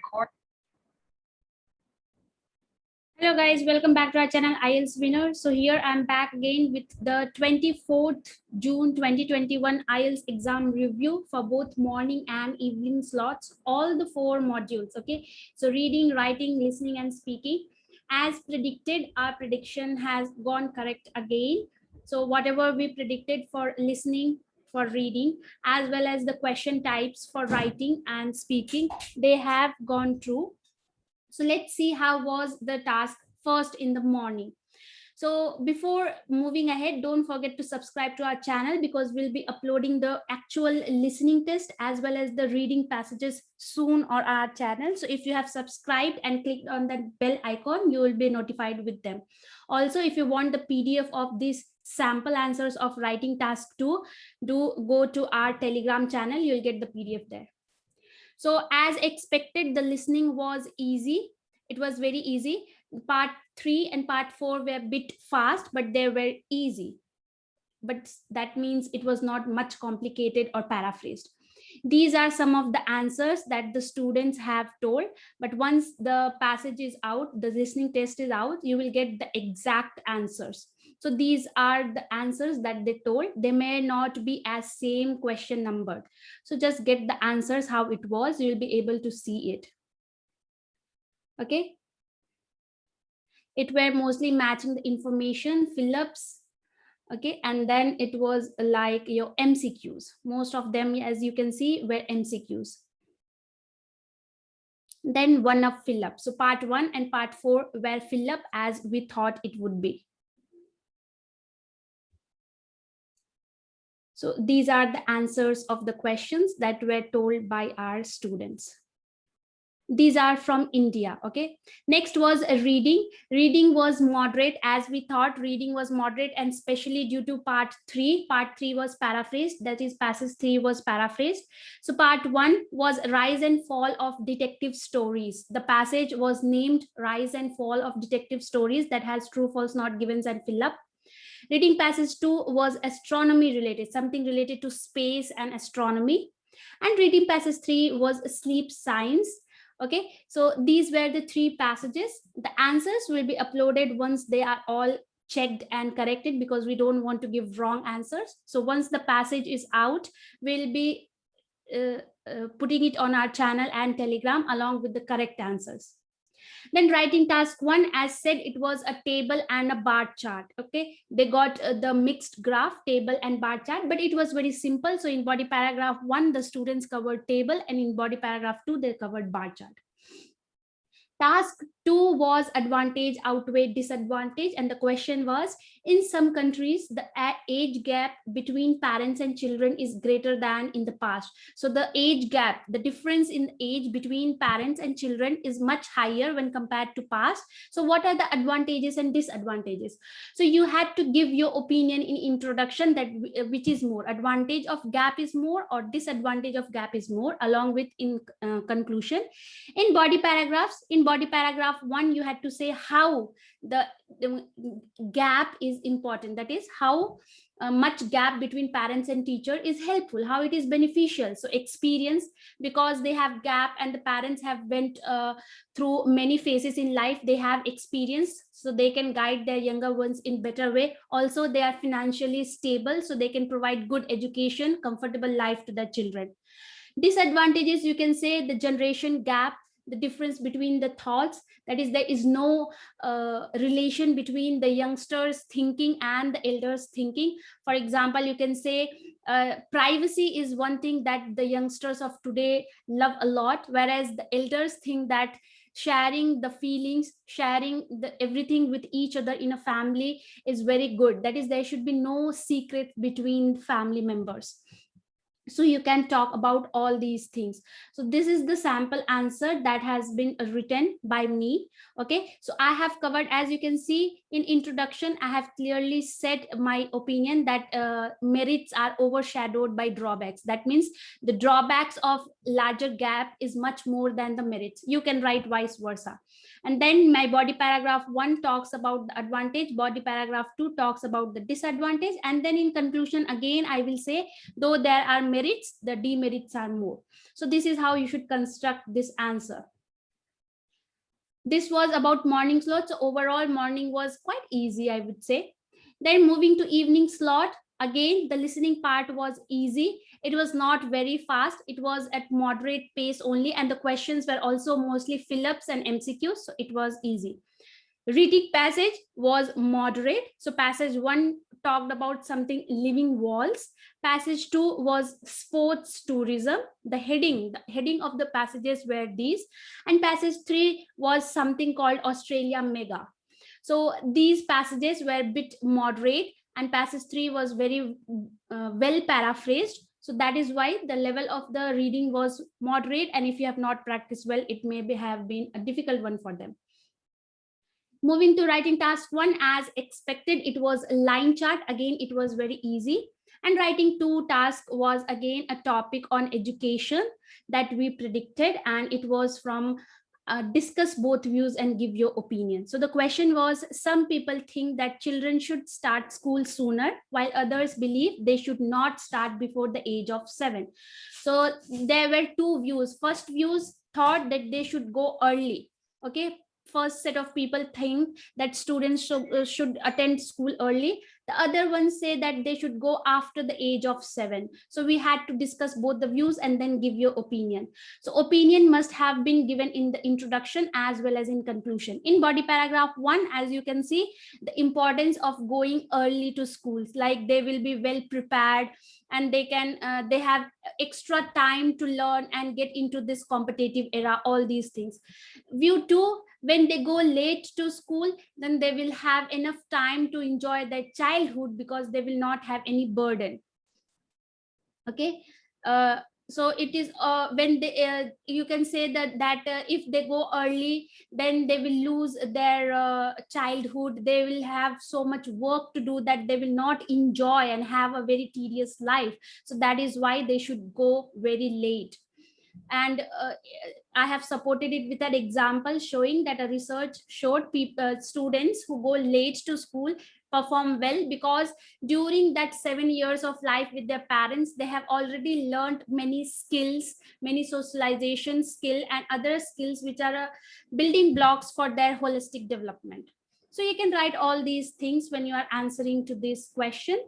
record. Hello guys, welcome back to our channel IELTS Winner. So here I'm back again with the 24th June 2021 IELTS exam review for both morning and evening slots, all the 4 modules. Okay, so reading, writing, listening and speaking. As predicted, our prediction has gone correct again. So whatever we predicted for listening, for reading, as well as the question types for writing and speaking, they have gone true. So let's see how was the task first in the morning. So before moving ahead, don't forget to subscribe to our channel because we'll be uploading the actual listening test as well as the reading passages soon on our channel. So if you have subscribed and clicked on that bell icon, you will be notified with them. Also, if you want the PDF of these sample answers of writing task 2, do go to our Telegram channel. You'll get the PDF there. So as expected, the listening was easy. It was very easy. Part 3 and part 4 were a bit fast, but they were easy. But that means it was not much complicated or paraphrased. These are some of the answers that the students have told. But once the passage is out, the listening test is out, you will get the exact answers. So these are the answers that they told. They may not be as same question numbered. So just get the answers how it was. You will be able to see it. Okay. It were mostly matching the information, fill-ups. Okay, and then it was like your MCQs. Most of them, as you can see, were MCQs. Then one of fill-up. So part 1 and part 4 were fill-up as we thought it would be. So these are the answers of the questions that were told by our students. These are from India. Okay, next was a reading. Reading was moderate as we thought. Reading was moderate, and especially due to part 3. Part 3 was paraphrased, that is passage 3 was paraphrased. So part 1 was rise and fall of detective stories. The passage was named rise and fall of detective stories, that has true, false, not givens and fill up. Reading passage 2 was astronomy related, something related to space and astronomy. And reading passage 3 was sleep science. Okay, so these were the 3 passages. The answers will be uploaded once they are all checked and corrected, because we don't want to give wrong answers. So once the passage is out, we'll be putting it on our channel and Telegram along with the correct answers. Then writing task 1, as said, it was a table and a bar chart. Okay, they got the mixed graph, table and bar chart, but it was very simple. So in body paragraph 1, the students covered table, and in body paragraph 2, they covered bar chart. Task 2 was advantage outweigh disadvantage, and the question was, in some countries the age gap between parents and children is greater than in the past. So the age gap, the difference in age between parents and children is much higher when compared to past. So what are the advantages and disadvantages? So you had to give your opinion in introduction, that which is more, advantage of gap is more or disadvantage of gap is more, along with in conclusion. In body paragraphs, in body paragraph 1, you had to say how the gap is important, that is how much gap between parents and teacher is helpful, how it is beneficial. So experience, because they have gap and the parents have went through many phases in life, they have experience, so they can guide their younger ones in better way. Also they are financially stable, so they can provide good education, comfortable life to their children. Disadvantages, you can say the generation gap, the difference between the thoughts, that is there is no relation between the youngsters thinking and the elders thinking. For example, you can say privacy is one thing that the youngsters of today love a lot, whereas the elders think that sharing the feelings, sharing the everything with each other in a family is very good, that is there should be no secret between family members. So you can talk about all these things. So this is the sample answer that has been written by me. Okay, so I have covered, as you can see in introduction, I have clearly said my opinion that merits are overshadowed by drawbacks. That means the drawbacks of larger gap is much more than the merits. You can write vice versa. And then my body paragraph 1 talks about the advantage, body paragraph 2 talks about the disadvantage, and then in conclusion again I will say, though there are merits, the demerits are more. So this is how you should construct this answer. This was about morning slot. So overall morning was quite easy, I would say. Then moving to evening slot, again the listening part was easy. It was not very fast, it was at moderate pace only, and the questions were also mostly fill-ups and MCQs, so it was easy. Reading passage was moderate. So passage 1 talked about something living walls. Passage 2 was sports tourism. The heading of the passages were these. And passage 3 was something called Australia Mega. So these passages were a bit moderate, and passage 3 was very well paraphrased. So that is why the level of the reading was moderate, and if you have not practiced well, it may have been a difficult one for them. Moving to writing task 1, as expected, it was a line chart. Again, it was very easy. And writing 2 task was again a topic on education that we predicted, and it was from discuss both views and give your opinion. So the question was, some people think that children should start school sooner, while others believe they should not start before the age of 7. So there were 2 views. First views thought that they should go early. Okay, first set of people think that students should attend school early. The other ones say that they should go after the age of 7. So we had to discuss both the views and then give your opinion. So opinion must have been given in the introduction as well as in conclusion. In body paragraph 1, as you can see, the importance of going early to schools, like they will be well prepared and they have extra time to learn and get into this competitive era, all these things. View 2, when they go late to school, then they will have enough time to enjoy their childhood because they will not have any burden. Okay, so it is when they you can say that if they go early, then they will lose their childhood. They will have so much work to do that they will not enjoy and have a very tedious life. So that is why they should go very late. And I have supported it with an example showing that a research showed students who go late to school perform well, because during that 7 years of life with their parents, they have already learned many skills, many socialization skill and other skills which are building blocks for their holistic development. So you can write all these things when you are answering to this question.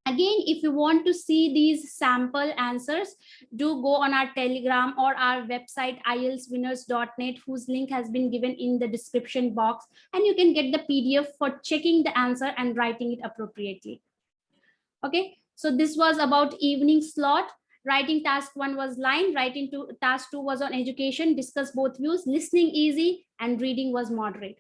Again, if you want to see these sample answers, do go on our Telegram or our website ieltswinners.net, whose link has been given in the description box, and you can get the PDF for checking the answer and writing it appropriately. Okay, so this was about evening slot. Writing task 1 was line, writing task 2 was on education, discuss both views, listening easy, and reading was moderate.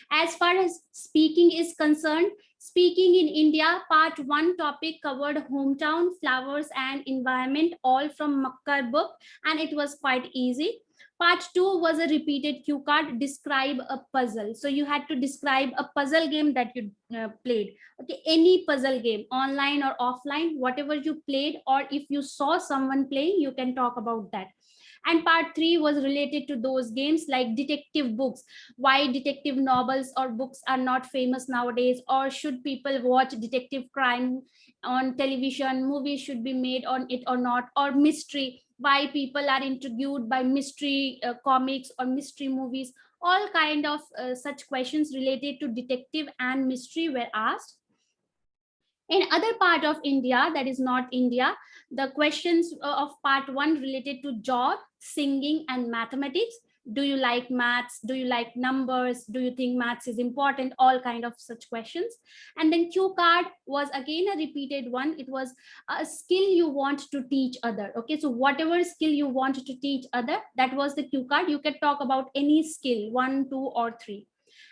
As far as speaking is concerned, speaking in India, part 1 topic covered hometown, flowers and environment, all from Makkar book, and it was quite easy. Part 2 was a repeated cue card, describe a puzzle. So you had to describe a puzzle game that you played. Okay, any puzzle game, online or offline, whatever you played, or if you saw someone playing, you can talk about that. And part 3 was related to those games like detective books, why detective novels or books are not famous nowadays, or should people watch detective crime on television, movies should be made on it or not, or mystery, why people are intrigued by mystery comics or mystery movies. All kind of such questions related to detective and mystery were asked. In other part of India, that is not India, the questions of part 1 related to job, singing and mathematics. Do you like maths? Do you like numbers? Do you think maths is important? All kind of such questions. And then cue card was again a repeated one. It was a skill you want to teach other. Okay, so whatever skill you want to teach other, that was the cue card. You can talk about any skill, 1, 2 or 3.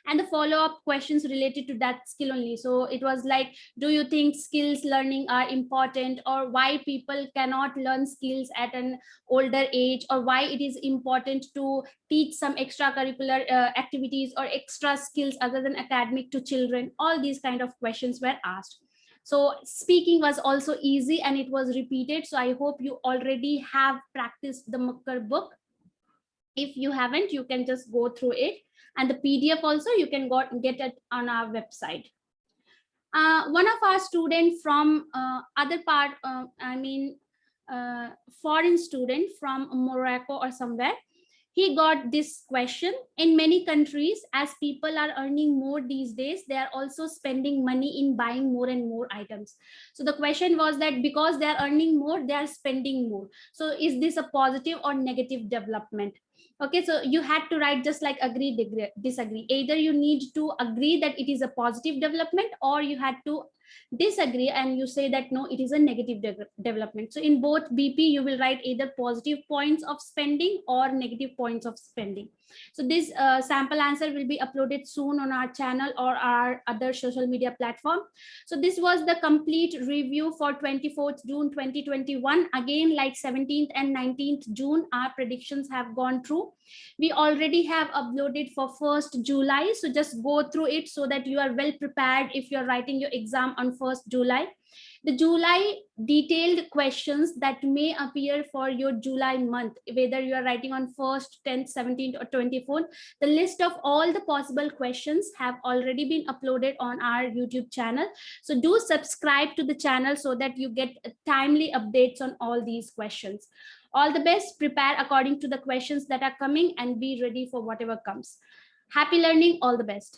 And the follow-up questions related to that skill only. So it was like, do you think skills learning are important, or why people cannot learn skills at an older age, or why it is important to teach some extracurricular activities or extra skills other than academic to children. All these kind of questions were asked. So speaking was also easy and it was repeated. So I hope you already have practiced the Makkar book. If you haven't, you can just go through it, and the PDF also you can get it on our website. One of our students from other part, foreign student from Morocco or somewhere, he got this question. In many countries, as people are earning more these days, they are also spending money in buying more and more items. So the question was that because they are earning more, they are spending more. So is this a positive or negative development? Okay, so you had to write just like agree, disagree. Either you need to agree that it is a positive development, or you had to disagree and you say that no, it is a negative development. So in both BP, you will write either positive points of spending or negative points of spending. So this sample answer will be uploaded soon on our channel or our other social media platform. So this was the complete review for 24th June 2021. Again, like 17th and 19th June, our predictions have gone through. We already have uploaded for 1st July. So just go through it so that you are well prepared if you're writing your exam on 1st July. The July detailed questions that may appear for your July month, whether you are writing on 1st, 10th, 17th, or 24th, the list of all the possible questions have already been uploaded on our YouTube channel. So do subscribe to the channel so that you get timely updates on all these questions. All the best, prepare according to the questions that are coming and be ready for whatever comes. Happy learning, all the best.